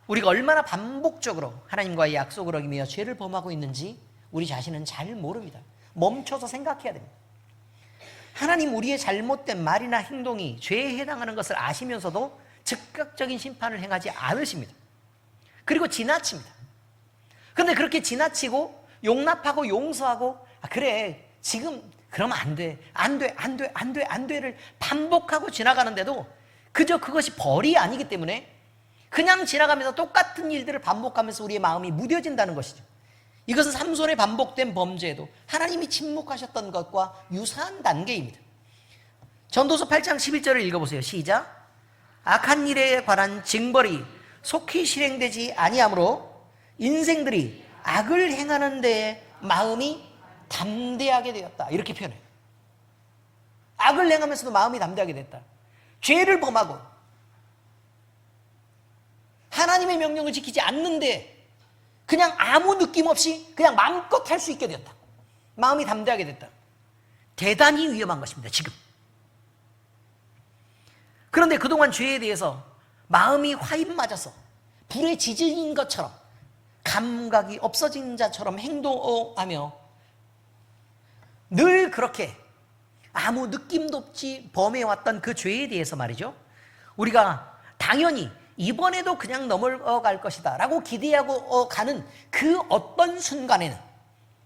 우리가 얼마나 반복적으로 하나님과의 약속을 어기며 죄를 범하고 있는지 우리 자신은 잘 모릅니다. 멈춰서 생각해야 됩니다. 하나님 우리의 잘못된 말이나 행동이 죄에 해당하는 것을 아시면서도 즉각적인 심판을 행하지 않으십니다. 그리고 지나칩니다. 그런데 그렇게 지나치고 용납하고 용서하고, 그래 지금 그러면 안 돼, 안 돼, 안 돼, 안 돼, 안 돼를 반복하고 지나가는데도 그저 그것이 벌이 아니기 때문에 그냥 지나가면서 똑같은 일들을 반복하면서 우리의 마음이 무뎌진다는 것이죠. 이것은 삼손의 반복된 범죄에도 하나님이 침묵하셨던 것과 유사한 단계입니다. 전도서 8장 11절을 읽어보세요. 시작. 악한 일에 관한 징벌이 속히 실행되지 아니하므로 인생들이 악을 행하는 데에 마음이 담대하게 되었다. 이렇게 표현해요. 악을 행하면서도 마음이 담대하게 됐다. 죄를 범하고 하나님의 명령을 지키지 않는데 그냥 아무 느낌 없이 그냥 마음껏 할 수 있게 되었다. 마음이 담대하게 됐다. 대단히 위험한 것입니다. 지금. 그런데 그동안 죄에 대해서 마음이 화인 맞아서 불에 지진 것처럼 감각이 없어진 자처럼 행동하며 늘 그렇게 아무 느낌도 없이 범해왔던 그 죄에 대해서 말이죠. 우리가 당연히 이번에도 그냥 넘어갈 것이다 라고 기대하고 가는 그 어떤 순간에는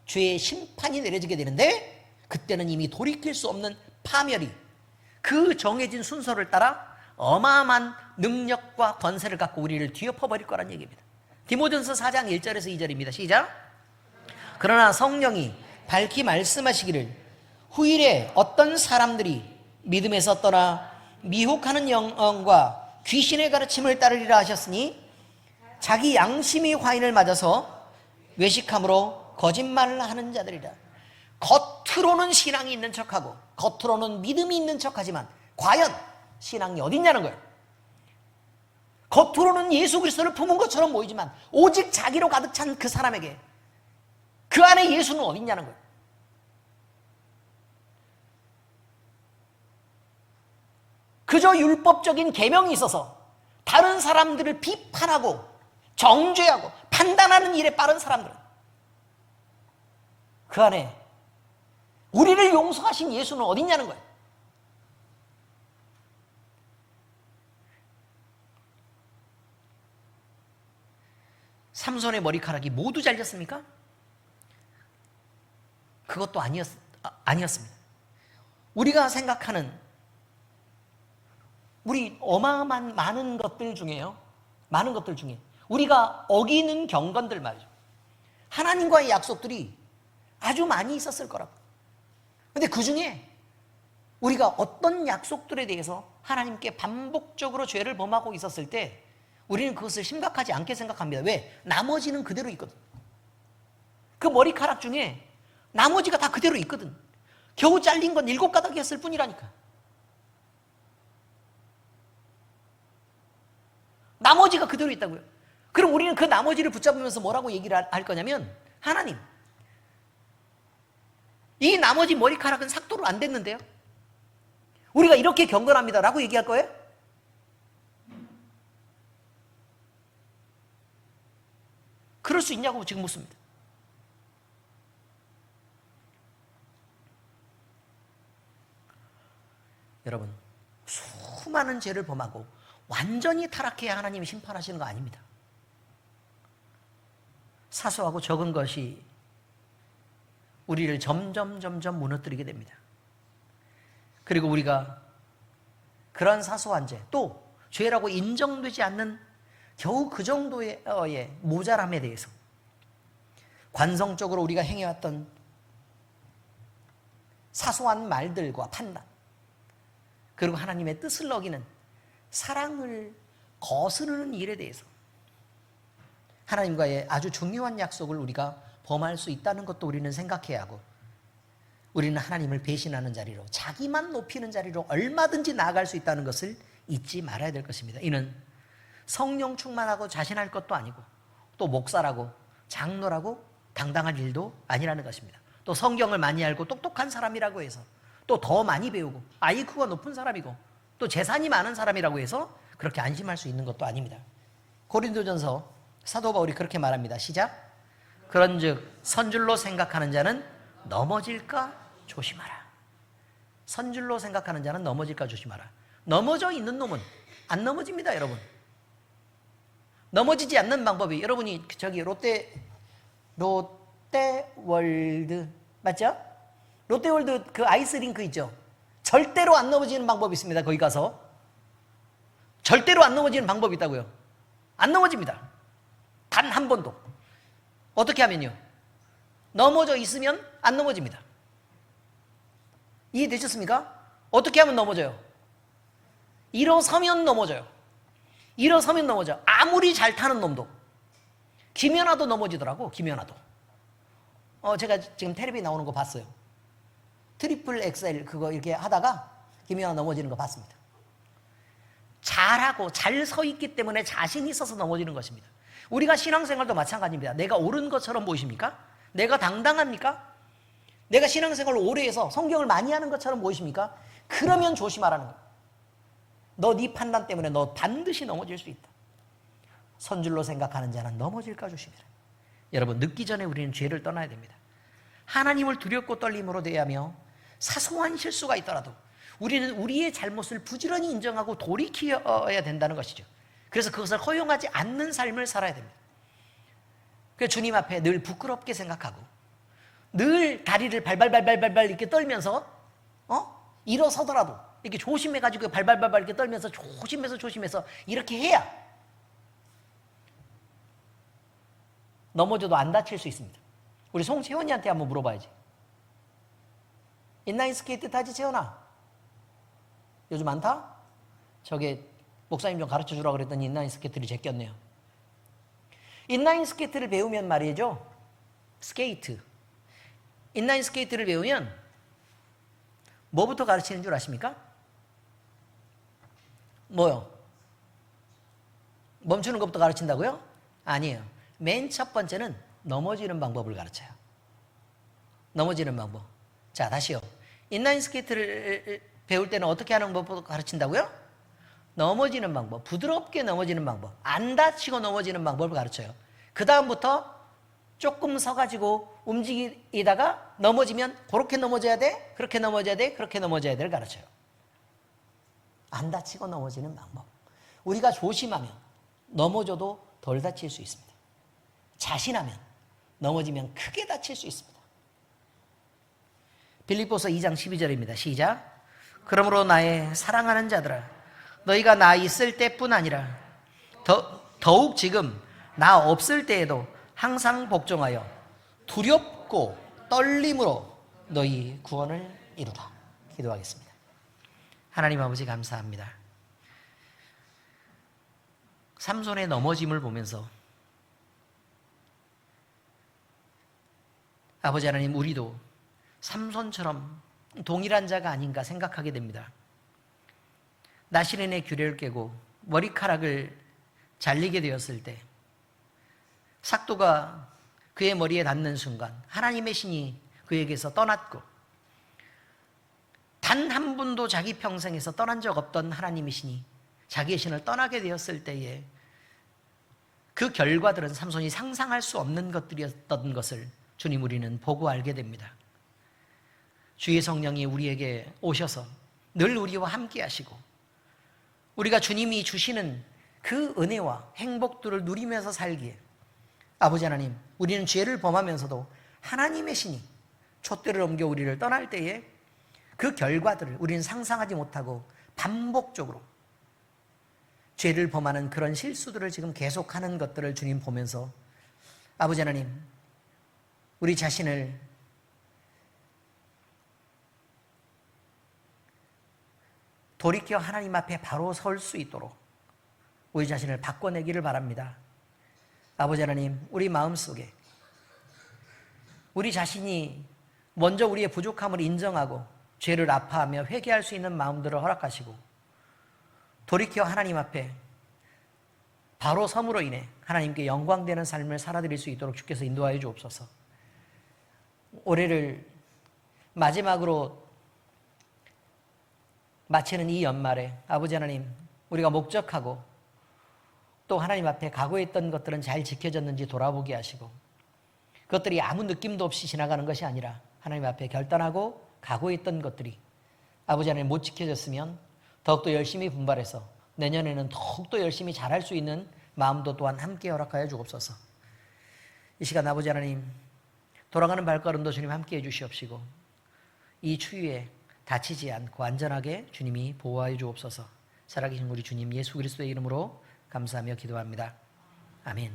죄의 심판이 내려지게 되는데 그때는 이미 돌이킬 수 없는 파멸이 그 정해진 순서를 따라 어마어마한 능력과 권세를 갖고 우리를 뒤엎어버릴 거란 얘기입니다. 디모전서 4장 1절에서 2절입니다. 시작. 그러나 성령이 밝히 말씀하시기를 후일에 어떤 사람들이 믿음에서 떠나 미혹하는 영과 귀신의 가르침을 따르리라 하셨으니 자기 양심이 화인을 맞아서 외식함으로 거짓말을 하는 자들이라. 겉으로는 신앙이 있는 척하고 겉으로는 믿음이 있는 척하지만 과연 신앙이 어딨냐는 거예요. 겉으로는 예수 그리스도를 품은 것처럼 보이지만 오직 자기로 가득 찬 그 사람에게 그 안에 예수는 어딨냐는 거예요. 그저 율법적인 계명이 있어서 다른 사람들을 비판하고 정죄하고 판단하는 일에 빠른 사람들은 그 안에 우리를 용서하신 예수는 어딨냐는 거예요. 삼손의 머리카락이 모두 잘렸습니까? 그것도 아니었습니다. 우리가 생각하는 우리 어마어마한 많은 것들 중에 우리가 어기는 경건들 말이죠. 하나님과의 약속들이 아주 많이 있었을 거라고. 근데 그 중에 우리가 어떤 약속들에 대해서 하나님께 반복적으로 죄를 범하고 있었을 때 우리는 그것을 심각하지 않게 생각합니다. 왜? 나머지는 그대로 있거든. 그 머리카락 중에 나머지가 다 그대로 있거든. 겨우 잘린 건 7가닥이었을 뿐이라니까. 나머지가 그대로 있다고요. 그럼 우리는 그 나머지를 붙잡으면서 뭐라고 얘기를 할 거냐면 하나님, 이 나머지 머리카락은 삭도로 안 됐는데요. 우리가 이렇게 경건합니다 라고 얘기할 거예요? 그럴 수 있냐고 지금 묻습니다. 여러분, 수많은 죄를 범하고 완전히 타락해야 하나님이 심판하시는 거 아닙니다. 사소하고 적은 것이 우리를 점점 무너뜨리게 됩니다. 그리고 우리가 그런 사소한 죄, 또 죄라고 인정되지 않는 겨우 그 정도의 모자람에 대해서 관성적으로 우리가 행해왔던 사소한 말들과 판단, 그리고 하나님의 뜻을 어기는 사랑을 거스르는 일에 대해서 하나님과의 아주 중요한 약속을 우리가 범할 수 있다는 것도 우리는 생각해야 하고, 우리는 하나님을 배신하는 자리로, 자기만 높이는 자리로 얼마든지 나아갈 수 있다는 것을 잊지 말아야 될 것입니다. 이는 성령 충만하고 자신할 것도 아니고, 또 목사라고 장로라고 당당할 일도 아니라는 것입니다. 또 성경을 많이 알고 똑똑한 사람이라고 해서 또 더 많이 배우고 IQ가 높은 사람이고 또 재산이 많은 사람이라고 해서 그렇게 안심할 수 있는 것도 아닙니다. 고린도전서 사도 바울이 그렇게 말합니다. 시작. 그런즉 선줄로 생각하는 자는 넘어질까 조심하라. 선줄로 생각하는 자는 넘어질까 조심하라. 넘어져 있는 놈은 안 넘어집니다, 여러분. 넘어지지 않는 방법이, 여러분이 저기 롯데월드 맞죠? 롯데월드 그 아이스링크 있죠? 절대로 안 넘어지는 방법이 있습니다. 거기 가서 절대로 안 넘어지는 방법이 있다고요. 안 넘어집니다. 단 한 번도. 어떻게 하면요? 넘어져 있으면 안 넘어집니다. 이해되셨습니까? 어떻게 하면 넘어져요? 일어서면 넘어져요. 일어서면 넘어져. 아무리 잘 타는 놈도. 김연아도 넘어지더라고. 김연아도. 제가 지금 텔레비 나오는 거 봤어요. 트리플 엑셀 그거 이렇게 하다가 김연아 넘어지는 거 봤습니다. 잘하고 잘 서 있기 때문에 자신이 있어서 넘어지는 것입니다. 우리가 신앙생활도 마찬가지입니다. 내가 옳은 것처럼 보이십니까? 내가 당당합니까? 내가 신앙생활을 오래 해서 성경을 많이 하는 것처럼 보이십니까? 그러면 조심하라는 거예요. 너 네 판단 때문에 너 반드시 넘어질 수 있다. 선줄로 생각하는 자는 넘어질까 조심해라. 여러분, 늦기 전에 우리는 죄를 떠나야 됩니다. 하나님을 두렵고 떨림으로 대하며 사소한 실수가 있더라도 우리는 우리의 잘못을 부지런히 인정하고 돌이켜야 된다는 것이죠. 그래서 그것을 허용하지 않는 삶을 살아야 됩니다. 그래서 주님 앞에 늘 부끄럽게 생각하고 늘 다리를 발발발발발 이렇게 떨면서 일어서더라도 이렇게 조심해가지고 발발발발 이렇게 떨면서 조심해서 이렇게 해야 넘어져도 안 다칠 수 있습니다. 우리 송채원이한테 한번 물어봐야지. 인라인 스케이트 타지, 채원아? 요즘 안 타? 저게 목사님 좀 가르쳐 주라고 그랬더니 인라인 스케이트를 제꼈네요. 인라인 스케이트를 배우면 말이죠. 인라인 스케이트를 배우면 뭐부터 가르치는 줄 아십니까? 뭐요? 멈추는 것부터 가르친다고요? 아니에요. 맨 첫 번째는 넘어지는 방법을 가르쳐요. 넘어지는 방법. 자, 다시요. 인라인 스케이트를 배울 때는 어떻게 하는 법부터 가르친다고요? 넘어지는 방법. 부드럽게 넘어지는 방법. 안 다치고 넘어지는 방법을 가르쳐요. 그 다음부터 조금 서가지고 움직이다가 넘어지면 그렇게 넘어져야 돼, 그렇게 넘어져야 돼, 그렇게 넘어져야 돼를 가르쳐요. 안 다치고 넘어지는 방법. 우리가 조심하면 넘어져도 덜 다칠 수 있습니다. 자신하면 넘어지면 크게 다칠 수 있습니다. 빌립보서 2장 12절입니다. 시작. 그러므로 나의 사랑하는 자들아, 너희가 나 있을 때뿐 아니라 더욱 지금 나 없을 때에도 항상 복종하여 두렵고 떨림으로 너희 구원을 이루라. 기도하겠습니다. 하나님 아버지, 감사합니다. 삼손의 넘어짐을 보면서 아버지 하나님, 우리도 삼손처럼 동일한 자가 아닌가 생각하게 됩니다. 나시린의 규례를 깨고 머리카락을 잘리게 되었을 때 삭도가 그의 머리에 닿는 순간 하나님의 신이 그에게서 떠났고, 단 한 분도 자기 평생에서 떠난 적 없던 하나님의 신이 자기의 신을 떠나게 되었을 때에 그 결과들은 삼손이 상상할 수 없는 것들이었던 것을 주님, 우리는 보고 알게 됩니다. 주의 성령이 우리에게 오셔서 늘 우리와 함께 하시고 우리가 주님이 주시는 그 은혜와 행복들을 누리면서 살기에, 아버지 하나님, 우리는 죄를 범하면서도 하나님의 신이 촛대를 옮겨 우리를 떠날 때에 그 결과들을 우리는 상상하지 못하고 반복적으로 죄를 범하는 그런 실수들을 지금 계속하는 것들을 주님 보면서, 아버지 하나님, 우리 자신을 돌이켜 하나님 앞에 바로 설 수 있도록 우리 자신을 바꿔내기를 바랍니다. 아버지 하나님, 우리 마음속에 우리 자신이 먼저 우리의 부족함을 인정하고 죄를 아파하며 회개할 수 있는 마음들을 허락하시고, 돌이켜 하나님 앞에 바로 섬으로 인해 하나님께 영광되는 삶을 살아드릴 수 있도록 주께서 인도하여 주옵소서. 올해를 마지막으로 마치는 이 연말에 아버지 하나님, 우리가 목적하고 또 하나님 앞에 각오했던 것들은 잘 지켜졌는지 돌아보게 하시고, 그것들이 아무 느낌도 없이 지나가는 것이 아니라 하나님 앞에 결단하고 각오했던 것들이 아버지 하나님 못 지켜졌으면 더욱더 열심히 분발해서 내년에는 더욱더 열심히 잘할 수 있는 마음도 또한 함께 허락하여 주옵소서. 이 시간 아버지 하나님, 돌아가는 발걸음도 주님 함께 해 주시옵시고, 이 추위에 다치지 않고 안전하게 주님이 보호하여 주옵소서. 살아계신 우리 주님 예수 그리스도의 이름으로 감사하며 기도합니다. 아멘.